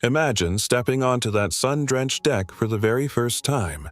Imagine stepping onto that sun-drenched deck for the very first time.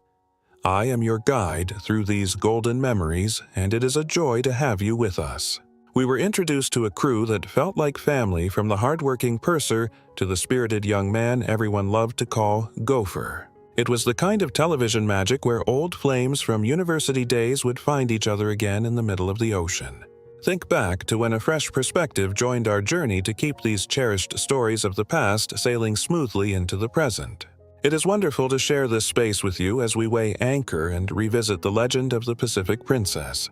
I am your guide through these golden memories, and it is a joy to have you with us. We were introduced to a crew that felt like family, from the hard-working purser to the spirited young man everyone loved to call Gopher. It was the kind of television magic where old flames from university days would find each other again in the middle of the ocean. Think back to when a fresh perspective joined our journey to keep these cherished stories of the past sailing smoothly into the present. It is wonderful to share this space with you as we weigh anchor and revisit the legend of the Pacific Princess.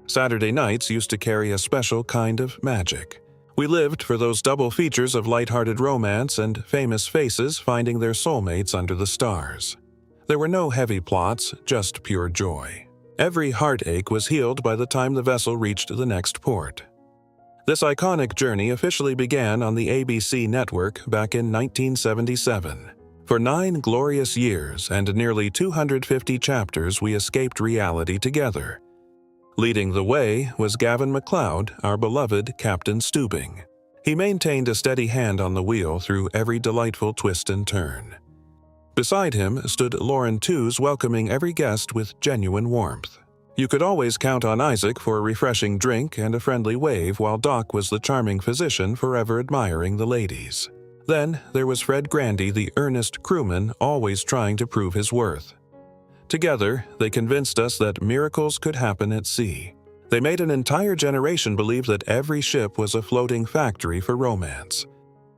Saturday nights used to carry a special kind of magic. We lived for those double features of lighthearted romance and famous faces finding their soulmates under the stars. There were no heavy plots, just pure joy. Every heartache was healed by the time the vessel reached the next port. This iconic journey officially began on the ABC network back in 1977. For 9 glorious years and nearly 250 chapters, we escaped reality together. Leading the way was Gavin MacLeod, our beloved Captain Stubing. He maintained a steady hand on the wheel through every delightful twist and turn. Beside him stood Lauren Tewes, welcoming every guest with genuine warmth. You could always count on Isaac for a refreshing drink and a friendly wave, while Doc was the charming physician forever admiring the ladies. Then there was Fred Grandy, the earnest crewman, always trying to prove his worth. Together, they convinced us that miracles could happen at sea. They made an entire generation believe that every ship was a floating factory for romance.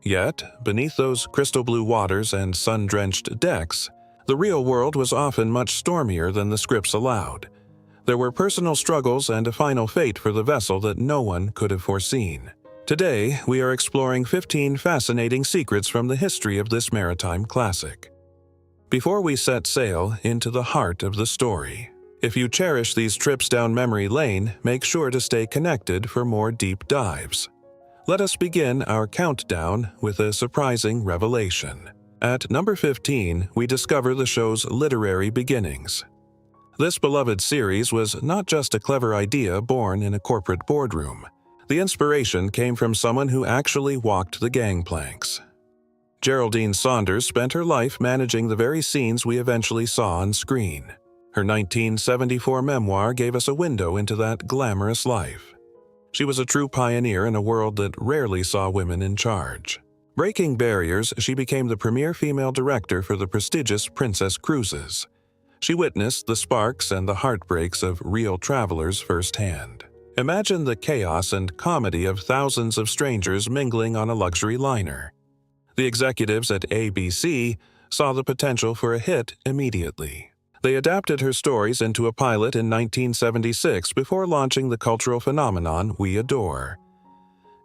Yet, beneath those crystal blue waters and sun-drenched decks, the real world was often much stormier than the scripts allowed. There were personal struggles and a final fate for the vessel that no one could have foreseen. Today, we are exploring 15 fascinating secrets from the history of this maritime classic. Before we set sail into the heart of the story, if you cherish these trips down memory lane, make sure to stay connected for more deep dives. Let us begin our countdown with a surprising revelation. At number 15, we discover the show's literary beginnings. This beloved series was not just a clever idea born in a corporate boardroom. The inspiration came from someone who actually walked the gangplanks. Geraldine Saunders spent her life managing the very scenes we eventually saw on screen. Her 1974 memoir gave us a window into that glamorous life. She was a true pioneer in a world that rarely saw women in charge. Breaking barriers, she became the premier female director for the prestigious Princess Cruises. She witnessed the sparks and the heartbreaks of real travelers firsthand. Imagine the chaos and comedy of thousands of strangers mingling on a luxury liner. The executives at ABC saw the potential for a hit immediately. They adapted her stories into a pilot in 1976 before launching the cultural phenomenon we adore.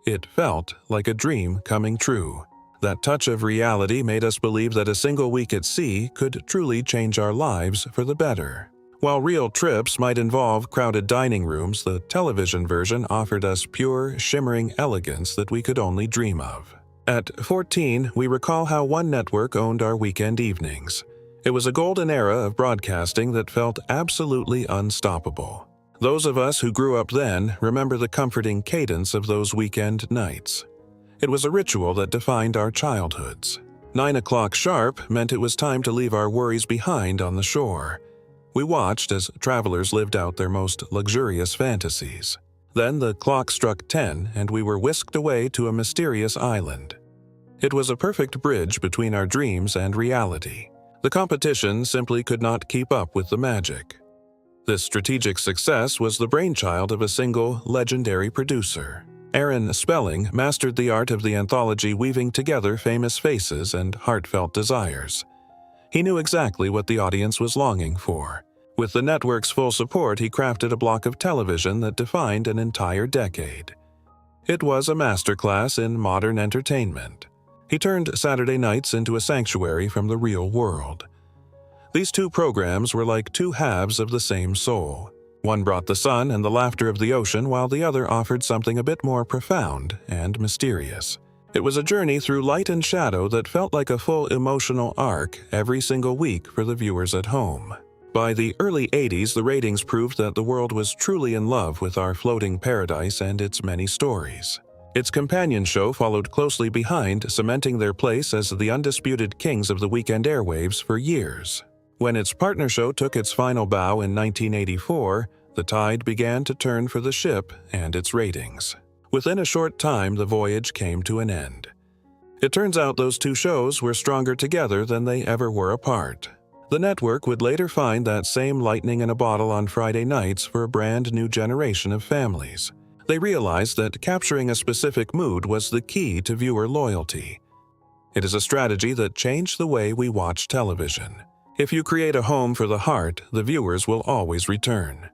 It felt like a dream coming true. That touch of reality made us believe that a single week at sea could truly change our lives for the better. While real trips might involve crowded dining rooms, the television version offered us pure, shimmering elegance that we could only dream of. At 14, we recall how one network owned our weekend evenings. It was a golden era of broadcasting that felt absolutely unstoppable. Those of us who grew up then remember the comforting cadence of those weekend nights. It was a ritual that defined our childhoods. 9 o'clock sharp meant it was time to leave our worries behind on the shore. We watched as travelers lived out their most luxurious fantasies. Then the clock struck 10 and we were whisked away to a mysterious island. It was a perfect bridge between our dreams and reality. The competition simply could not keep up with the magic. This strategic success was the brainchild of a single legendary producer. Aaron Spelling mastered the art of the anthology, weaving together famous faces and heartfelt desires. He knew exactly what the audience was longing for. With the network's full support, he crafted a block of television that defined an entire decade. It was a masterclass in modern entertainment. He turned Saturday nights into a sanctuary from the real world. These two programs were like two halves of the same soul. One brought the sun and the laughter of the ocean, while the other offered something a bit more profound and mysterious. It was a journey through light and shadow that felt like a full emotional arc every single week for the viewers at home. By the early 80s, the ratings proved that the world was truly in love with our floating paradise and its many stories. Its companion show followed closely behind, cementing their place as the undisputed kings of the weekend airwaves for years. When its partner show took its final bow in 1984, the tide began to turn for the ship and its ratings. Within a short time, the Voyage came to an end. It turns out those two shows were stronger together than they ever were apart. The network would later find that same lightning in a bottle on Friday nights for a brand new generation of families. They realized that capturing a specific mood was the key to viewer loyalty. It is a strategy that changed the way we watch television. If you create a home for the heart, the viewers will always return.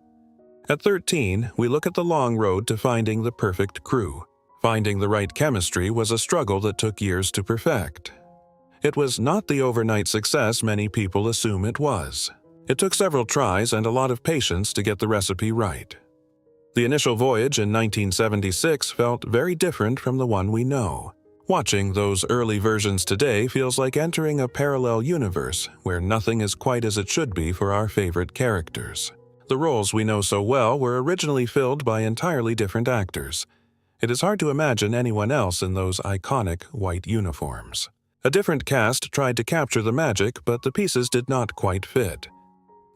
At 13, we look at the long road to finding the perfect crew. Finding the right chemistry was a struggle that took years to perfect. It was not the overnight success many people assume it was. It took several tries and a lot of patience to get the recipe right. The initial Voyage in 1976 felt very different from the one we know. Watching those early versions today feels like entering a parallel universe where nothing is quite as it should be for our favorite characters. The roles we know so well were originally filled by entirely different actors. It is hard to imagine anyone else in those iconic white uniforms. A different cast tried to capture the magic, but the pieces did not quite fit.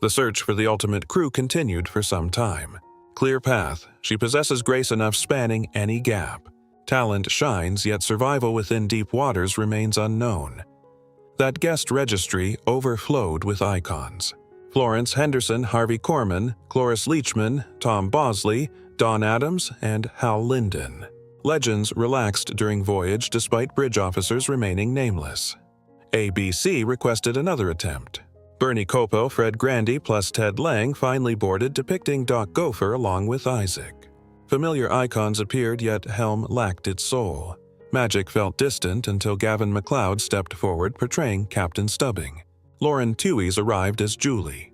The search for the ultimate crew continued for some time. Clear path, she possesses grace enough spanning any gap. Talent shines, yet survival within deep waters remains unknown. That guest registry overflowed with icons. Florence Henderson, Harvey Korman, Cloris Leachman, Tom Bosley, Don Adams, and Hal Linden. Legends relaxed during Voyage despite bridge officers remaining nameless. ABC requested another attempt. Bernie Copo, Fred Grandy plus Ted Lang finally boarded, depicting Doc Gopher along with Isaac. Familiar icons appeared, yet Helm lacked its soul. Magic felt distant until Gavin MacLeod stepped forward portraying Captain Stubbing. Lauren Tewes arrived as Julie.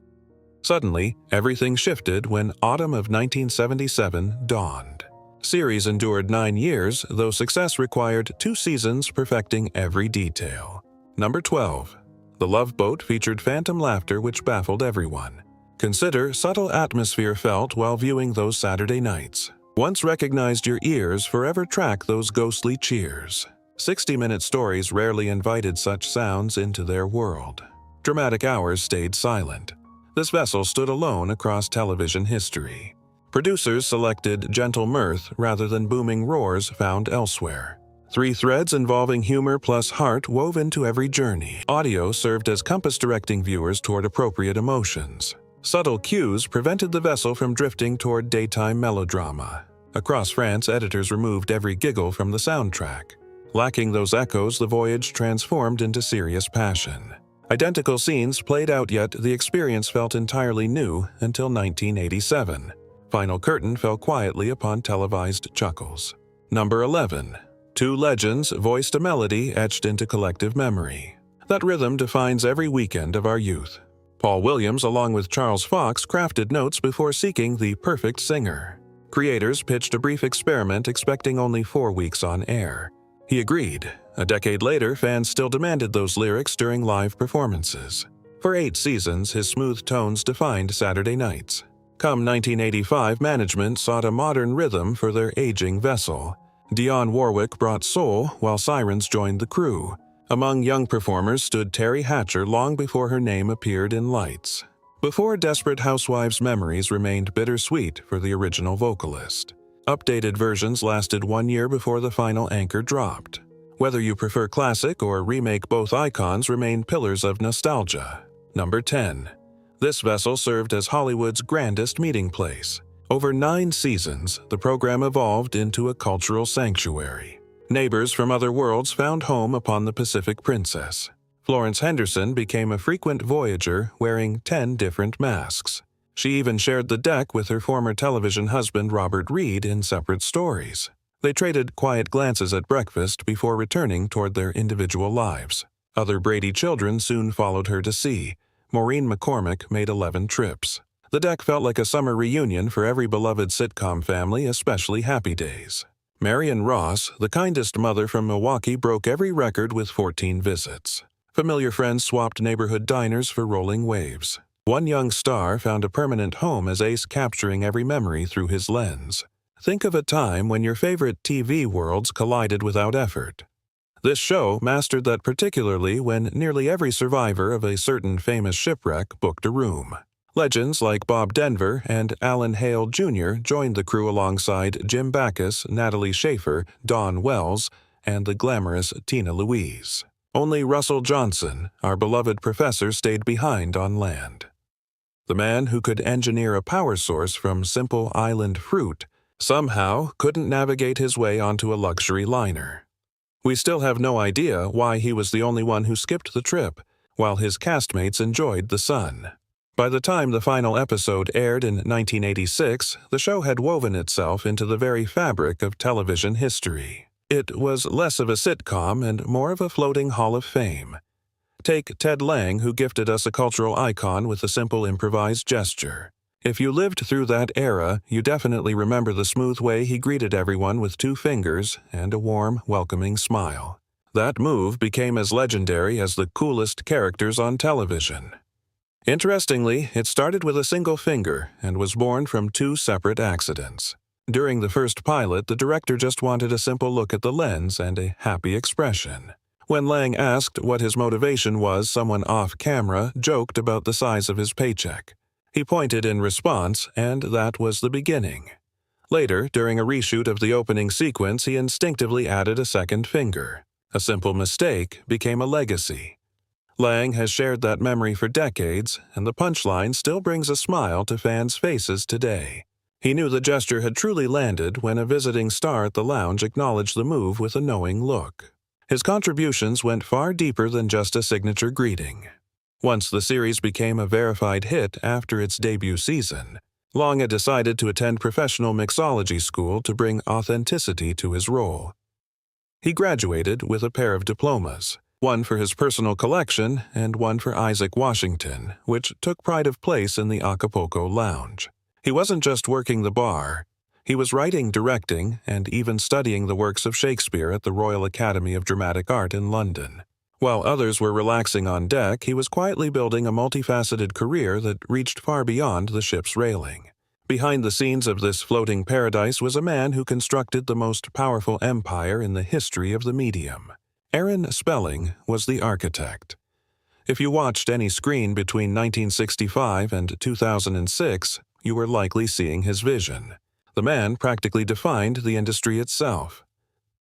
Suddenly, everything shifted when autumn of 1977 dawned. Series endured 9 years, though success required 2 seasons perfecting every detail. Number 12. The Love Boat featured phantom laughter which baffled everyone. Consider subtle atmosphere felt while viewing those Saturday nights. Once recognized your ears, forever track those ghostly cheers. 60-minute stories rarely invited such sounds into their world. Dramatic hours stayed silent. This vessel stood alone across television history. Producers selected gentle mirth rather than booming roars found elsewhere. 3 threads involving humor plus heart wove into every journey. Audio served as compass directing viewers toward appropriate emotions. Subtle cues prevented the vessel from drifting toward daytime melodrama. Across France, editors removed every giggle from the soundtrack. Lacking those echoes, the Voyage transformed into serious passion. Identical scenes played out, yet the experience felt entirely new until 1987. Final curtain fell quietly upon televised chuckles. Number 11. 2 legends voiced a melody etched into collective memory. That rhythm defines every weekend of our youth. Paul Williams, along with Charles Fox, crafted notes before seeking the perfect singer. Creators pitched a brief experiment expecting only 4 weeks on air. He agreed. A decade later, fans still demanded those lyrics during live performances. For 8 seasons, his smooth tones defined Saturday nights. Come 1985, management sought a modern rhythm for their aging vessel. Dionne Warwick brought soul, while sirens joined the crew. Among young performers stood Terry Hatcher long before her name appeared in lights. Before Desperate Housewives' memories remained bittersweet for the original vocalist. Updated versions lasted 1 year before the final anchor dropped. Whether you prefer classic or remake, both icons remain pillars of nostalgia. Number 10. This vessel served as Hollywood's grandest meeting place. Over 9 seasons, the program evolved into a cultural sanctuary. Neighbors from other worlds found home upon the Pacific Princess. Florence Henderson became a frequent voyager, wearing 10 different masks. She even shared the deck with her former television husband Robert Reed in separate stories. They traded quiet glances at breakfast before returning toward their individual lives. Other Brady children soon followed her to sea. Maureen McCormick made 11 trips. The deck felt like a summer reunion for every beloved sitcom family, especially Happy Days. Marion Ross, the kindest mother from Milwaukee, broke every record with 14 visits. Familiar friends swapped neighborhood diners for rolling waves. One young star found a permanent home as Ace, capturing every memory through his lens. think of a time when your favorite TV worlds collided without effort. This show mastered that particularly when nearly every survivor of a certain famous shipwreck booked a room. Legends like Bob Denver and Alan Hale Jr. joined the crew alongside Jim Backus, Natalie Schaefer, Dawn Wells, and the glamorous Tina Louise. Only Russell Johnson, our beloved professor, stayed behind on land. The man who could engineer a power source from simple island fruit somehow couldn't navigate his way onto a luxury liner. We still have no idea why he was the only one who skipped the trip, while his castmates enjoyed the sun. By the time the final episode aired in 1986, the show had woven itself into the very fabric of television history. It was less of a sitcom and more of a floating hall of fame. Take Ted Lang, who gifted us a cultural icon with a simple improvised gesture. If you lived through that era, you definitely remember the smooth way he greeted everyone with 2 fingers and a warm, welcoming smile. That move became as legendary as the coolest characters on television. Interestingly, it started with a single finger and was born from 2 separate accidents. During the first pilot, the director just wanted a simple look at the lens and a happy expression. When Lang asked what his motivation was, someone off-camera joked about the size of his paycheck. He pointed in response, and that was the beginning. Later, during a reshoot of the opening sequence, he instinctively added a second finger. A simple mistake became a legacy. Lang has shared that memory for decades, and the punchline still brings a smile to fans' faces today. He knew the gesture had truly landed when a visiting star at the lounge acknowledged the move with a knowing look. His contributions went far deeper than just a signature greeting. Once the series became a verified hit after its debut season, Lang had decided to attend professional mixology school to bring authenticity to his role. He graduated with a pair of diplomas, one for his personal collection and one for Isaac Washington, which took pride of place in the Acapulco Lounge. He wasn't just working the bar. He was writing, directing, and even studying the works of Shakespeare at the Royal Academy of Dramatic Art in London. While others were relaxing on deck, he was quietly building a multifaceted career that reached far beyond the ship's railing. Behind the scenes of this floating paradise was a man who constructed the most powerful empire in the history of the medium. Aaron Spelling was the architect. If you watched any screen between 1965 and 2006, you were likely seeing his vision. The man practically defined the industry itself.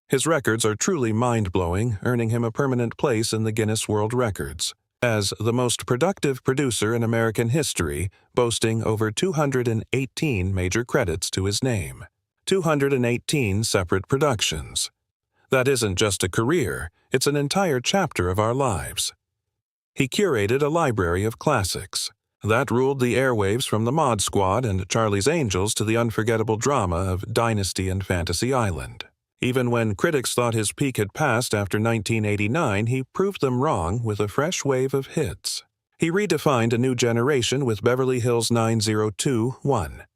His records are truly mind-blowing, earning him a permanent place in the Guinness World Records as the most productive producer in American history, boasting over 218 major credits to his name. 218 separate productions. That isn't just a career, it's an entire chapter of our lives. He curated a library of classics that ruled the airwaves from the Mod Squad and Charlie's Angels to the unforgettable drama of Dynasty and Fantasy Island. Even when critics thought his peak had passed after 1989, he proved them wrong with a fresh wave of hits. He redefined a new generation with Beverly Hills 90210,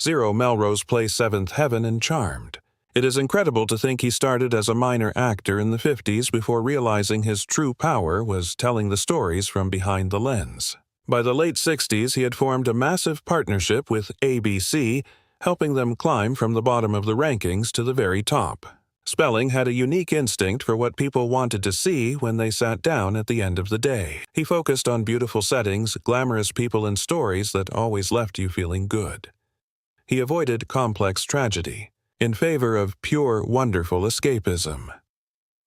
Zero Melrose Place, Seventh Heaven, and Charmed. It is incredible to think he started as a minor actor in the 50s before realizing his true power was telling the stories from behind the lens. By the late 60s, he had formed a massive partnership with ABC, helping them climb from the bottom of the rankings to the very top. Spelling had a unique instinct for what people wanted to see when they sat down at the end of the day. He focused on beautiful settings, glamorous people, and stories that always left you feeling good. He avoided complex tragedy in favor of pure, wonderful escapism.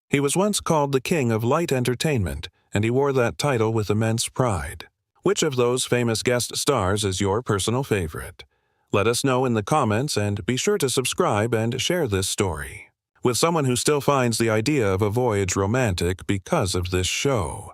He was once called the king of light entertainment, and he wore that title with immense pride. Which of those famous guest stars is your personal favorite? Let us know in the comments, and be sure to subscribe and share this story with someone who still finds the idea of a voyage romantic because of this show.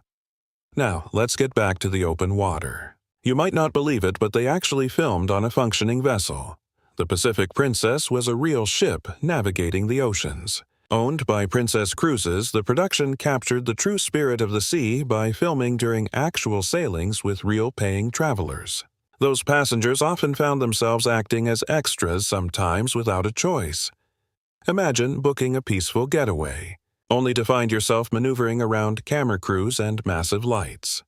Now, let's get back to the open water. You might not believe it, but they actually filmed on a functioning vessel. The Pacific Princess was a real ship navigating the oceans. Owned by Princess Cruises, the production captured the true spirit of the sea by filming during actual sailings with real paying travelers. Those passengers often found themselves acting as extras sometimes without a choice. Imagine booking a peaceful getaway, only to find yourself maneuvering around camera crews and massive lights.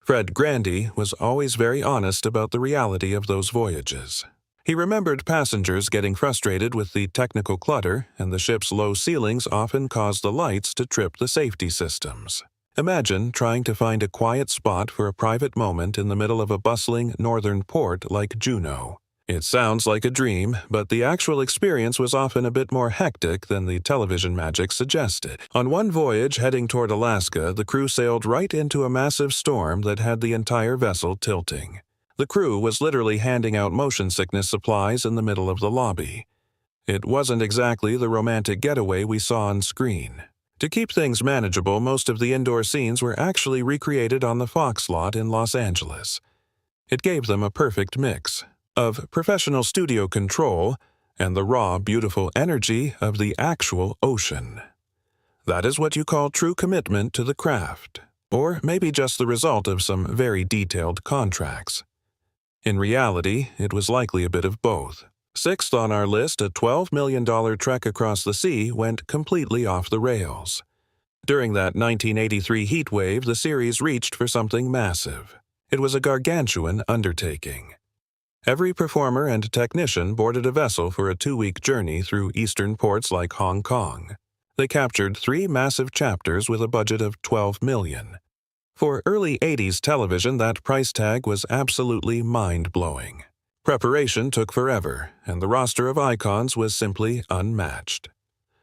Fred Grandy was always very honest about the reality of those voyages. He remembered passengers getting frustrated with the technical clutter, and the ship's low ceilings often caused the lights to trip the safety systems. Imagine trying to find a quiet spot for a private moment in the middle of a bustling northern port like Juneau. It sounds like a dream, but the actual experience was often a bit more hectic than the television magic suggested. On one voyage heading toward Alaska, the crew sailed right into a massive storm that had the entire vessel tilting. The crew was literally handing out motion sickness supplies in the middle of the lobby. It wasn't exactly the romantic getaway we saw on screen. To keep things manageable, most of the indoor scenes were actually recreated on the Fox lot in Los Angeles. It gave them a perfect mix of professional studio control and the raw, beautiful energy of the actual ocean. That is what you call true commitment to the craft, or maybe just the result of some very detailed contracts. In reality, it was likely a bit of both. Sixth on our list, a $12 million trek across the sea went completely off the rails. During that 1983 heat wave, the series reached for something massive. It was a gargantuan undertaking. Every performer and technician boarded a vessel for a 2-week journey through eastern ports like Hong Kong. They captured 3 massive chapters with a budget of $12 million. For early 80s television, that price tag was absolutely mind-blowing. Preparation took forever, and the roster of icons was simply unmatched.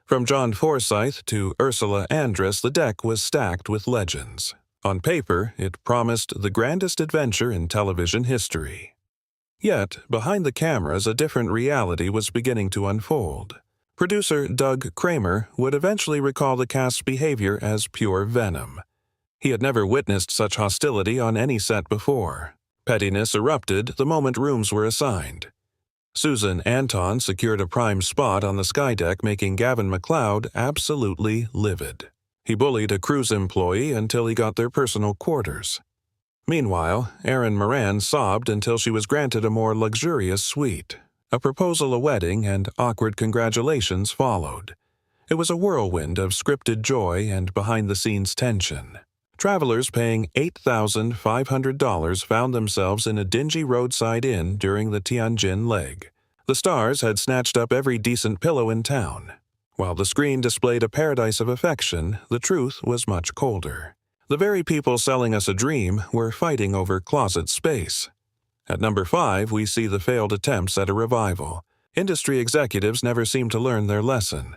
From John Forsythe to Ursula Andress, the deck was stacked with legends. On paper, it promised the grandest adventure in television history. Yet, behind the cameras, a different reality was beginning to unfold. Producer Doug Kramer would eventually recall the cast's behavior as pure venom. He had never witnessed such hostility on any set before. Pettiness erupted the moment rooms were assigned. Susan Anton secured a prime spot on the skydeck, making Gavin MacLeod absolutely livid. He bullied a cruise employee until he got their personal quarters. Meanwhile, Erin Moran sobbed until she was granted a more luxurious suite. A proposal, a wedding, and awkward congratulations followed. It was a whirlwind of scripted joy and behind-the-scenes tension. Travelers paying $8,500 found themselves in a dingy roadside inn during the Tianjin leg. The stars had snatched up every decent pillow in town. While the screen displayed a paradise of affection, the truth was much colder. The very people selling us a dream were fighting over closet space. At number 5, we see the failed attempts at a revival. Industry executives never seem to learn their lesson.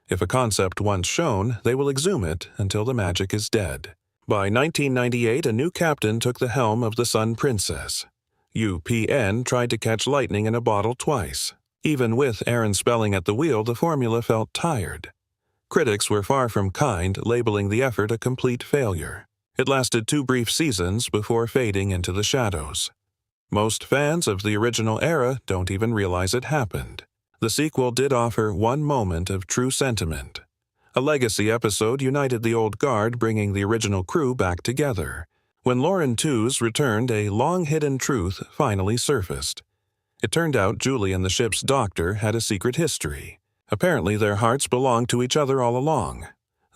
If a concept once shown, they will exhume it until the magic is dead. By 1998, a new captain took the helm of the Sun Princess. UPN tried to catch lightning in a bottle twice. Even with Aaron Spelling at the wheel, the formula felt tired. Critics were far from kind, labeling the effort a complete failure. It lasted 2 brief seasons before fading into the shadows. Most fans of the original era don't even realize it happened. The sequel did offer one moment of true sentiment. A legacy episode united the old guard, bringing the original crew back together. When Lauren Tewes returned, a long-hidden truth finally surfaced. It turned out Julie and the ship's doctor had a secret history. Apparently their hearts belonged to each other all along.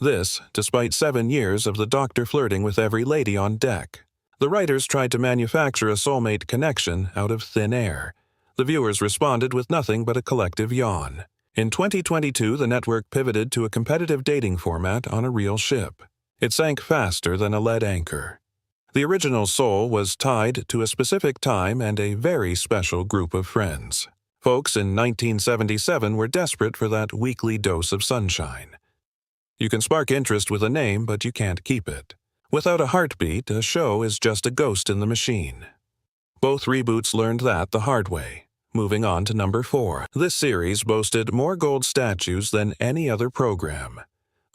This, despite 7 years of the doctor flirting with every lady on deck. The writers tried to manufacture a soulmate connection out of thin air. The viewers responded with nothing but a collective yawn. In 2022, the network pivoted to a competitive dating format on a real ship. It sank faster than a lead anchor. The original soul was tied to a specific time and a very special group of friends. Folks in 1977 were desperate for that weekly dose of sunshine. You can spark interest with a name, but you can't keep it. Without a heartbeat, a show is just a ghost in the machine. Both reboots learned that the hard way. Moving on to number 4. This series boasted more gold statues than any other program.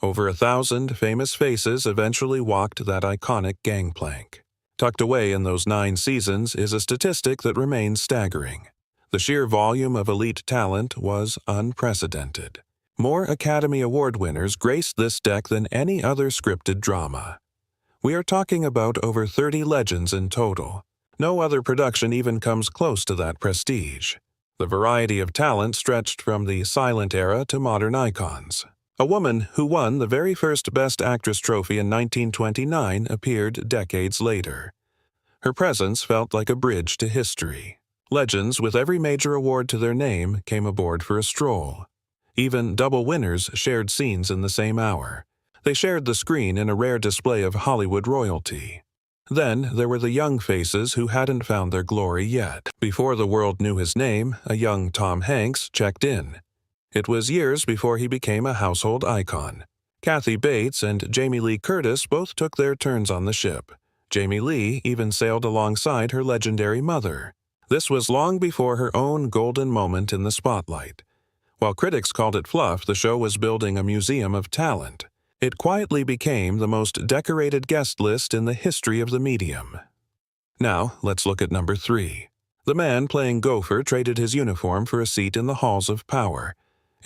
Over 1,000 famous faces eventually walked that iconic gangplank. Tucked away in those 9 seasons is a statistic that remains staggering. The sheer volume of elite talent was unprecedented. More Academy Award winners graced this deck than any other scripted drama. We are talking about over 30 legends in total. No other production even comes close to that prestige. The variety of talent stretched from the silent era to modern icons. A woman who won the very first Best Actress trophy in 1929 appeared decades later. Her presence felt like a bridge to history. Legends with every major award to their name came aboard for a stroll. Even double winners shared scenes in the same hour. They shared the screen in a rare display of Hollywood royalty. Then there were the young faces who hadn't found their glory yet. Before the world knew his name, a young Tom Hanks checked in. It was years before he became a household icon. Kathy Bates and Jamie Lee Curtis both took their turns on the ship. Jamie Lee even sailed alongside her legendary mother. This was long before her own golden moment in the spotlight. While critics called it fluff, the show was building a museum of talent. It quietly became the most decorated guest list in the history of the medium. Now, let's look at number 3. The man playing Gopher traded his uniform for a seat in the halls of power.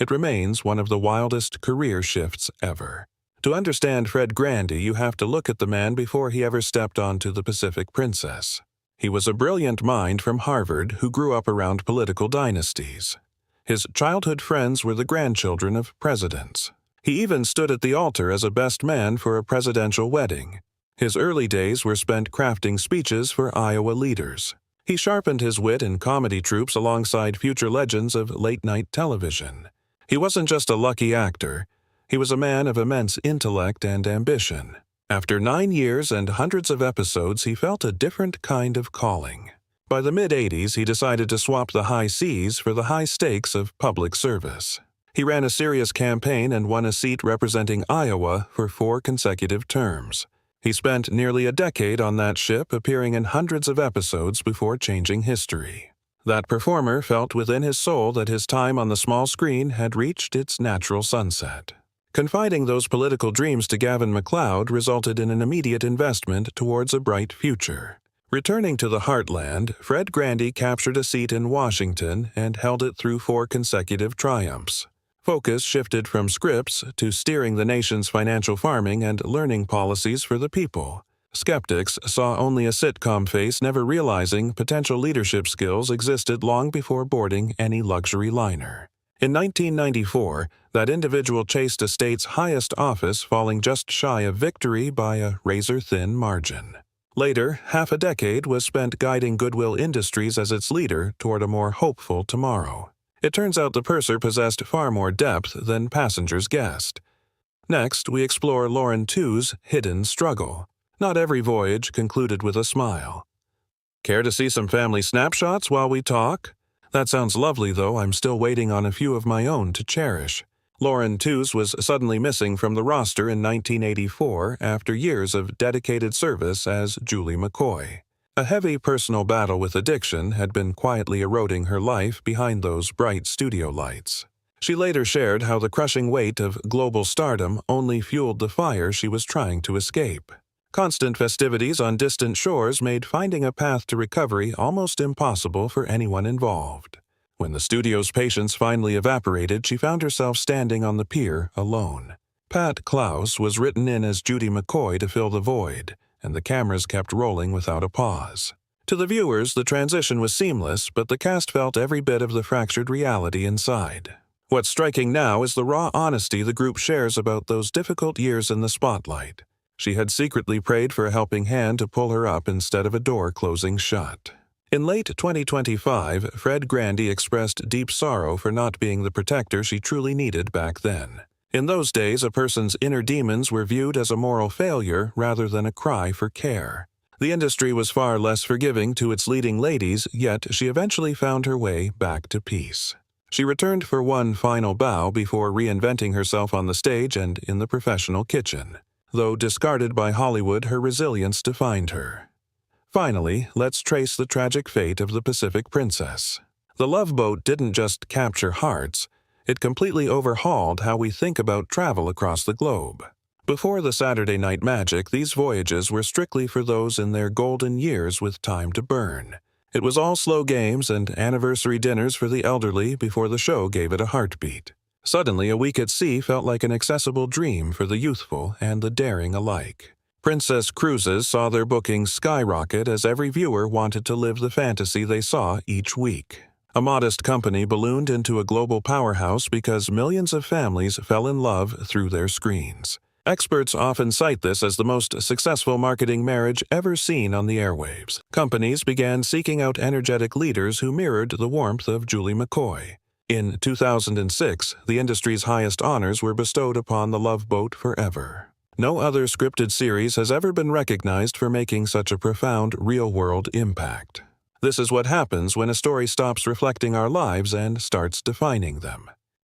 It remains one of the wildest career shifts ever. To understand Fred Grandy, you have to look at the man before he ever stepped onto the Pacific Princess. He was a brilliant mind from Harvard who grew up around political dynasties. His childhood friends were the grandchildren of presidents. He even stood at the altar as a best man for a presidential wedding. His early days were spent crafting speeches for Iowa leaders. He sharpened his wit in comedy troupes alongside future legends of late-night television. He wasn't just a lucky actor. He was a man of immense intellect and ambition. After 9 years and hundreds of episodes, he felt a different kind of calling. By the mid-'80s, he decided to swap the high seas for the high stakes of public service. He ran a serious campaign and won a seat representing Iowa for 4 consecutive terms. He spent nearly a decade on that ship, appearing in hundreds of episodes before changing history. That performer felt within his soul that his time on the small screen had reached its natural sunset. Confiding those political dreams to Gavin MacLeod resulted in an immediate investment towards a bright future. Returning to the heartland, Fred Grandy captured a seat in Washington and held it through 4 consecutive triumphs. Focus shifted from scripts to steering the nation's financial farming and learning policies for the people. Skeptics saw only a sitcom face, never realizing potential leadership skills existed long before boarding any luxury liner. In 1994, that individual chased a state's highest office, falling just shy of victory by a razor-thin margin. Later, half a decade was spent guiding Goodwill Industries as its leader toward a more hopeful tomorrow. It turns out the purser possessed far more depth than passengers guessed. Next, we explore Lauren Tewes' hidden struggle. Not every voyage concluded with a smile. Care to see some family snapshots while we talk? That sounds lovely, though I'm still waiting on a few of my own to cherish. Lauren Tewes was suddenly missing from the roster in 1984 after years of dedicated service as Julie McCoy. A heavy personal battle with addiction had been quietly eroding her life behind those bright studio lights. She later shared how the crushing weight of global stardom only fueled the fire she was trying to escape. Constant festivities on distant shores made finding a path to recovery almost impossible for anyone involved. When the studio's patience finally evaporated, she found herself standing on the pier alone. Pat Klaus was written in as Judy McCoy to fill the void, and the cameras kept rolling without a pause. To the viewers, the transition was seamless, but the cast felt every bit of the fractured reality inside. What's striking now is the raw honesty the group shares about those difficult years in the spotlight. She had secretly prayed for a helping hand to pull her up instead of a door closing shut. In late 2025, Fred Grandy expressed deep sorrow for not being the protector she truly needed back then. In those days, a person's inner demons were viewed as a moral failure rather than a cry for care. The industry was far less forgiving to its leading ladies, yet she eventually found her way back to peace. She returned for one final bow before reinventing herself on the stage and in the professional kitchen. Though discarded by Hollywood, her resilience defined her. Finally, let's trace the tragic fate of the Pacific Princess. The Love Boat didn't just capture hearts, it completely overhauled how we think about travel across the globe. Before the Saturday Night Magic, these voyages were strictly for those in their golden years with time to burn. It was all slow games and anniversary dinners for the elderly before the show gave it a heartbeat. Suddenly, a week at sea felt like an accessible dream for the youthful and the daring alike. Princess Cruises saw their bookings skyrocket as every viewer wanted to live the fantasy they saw each week. A modest company ballooned into a global powerhouse because millions of families fell in love through their screens. Experts often cite this as the most successful marketing marriage ever seen on the airwaves. Companies began seeking out energetic leaders who mirrored the warmth of Julie McCoy. In 2006, the industry's highest honors were bestowed upon the Love Boat Forever. No other scripted series has ever been recognized for making such a profound real-world impact. This is what happens when a story stops reflecting our lives and starts defining them.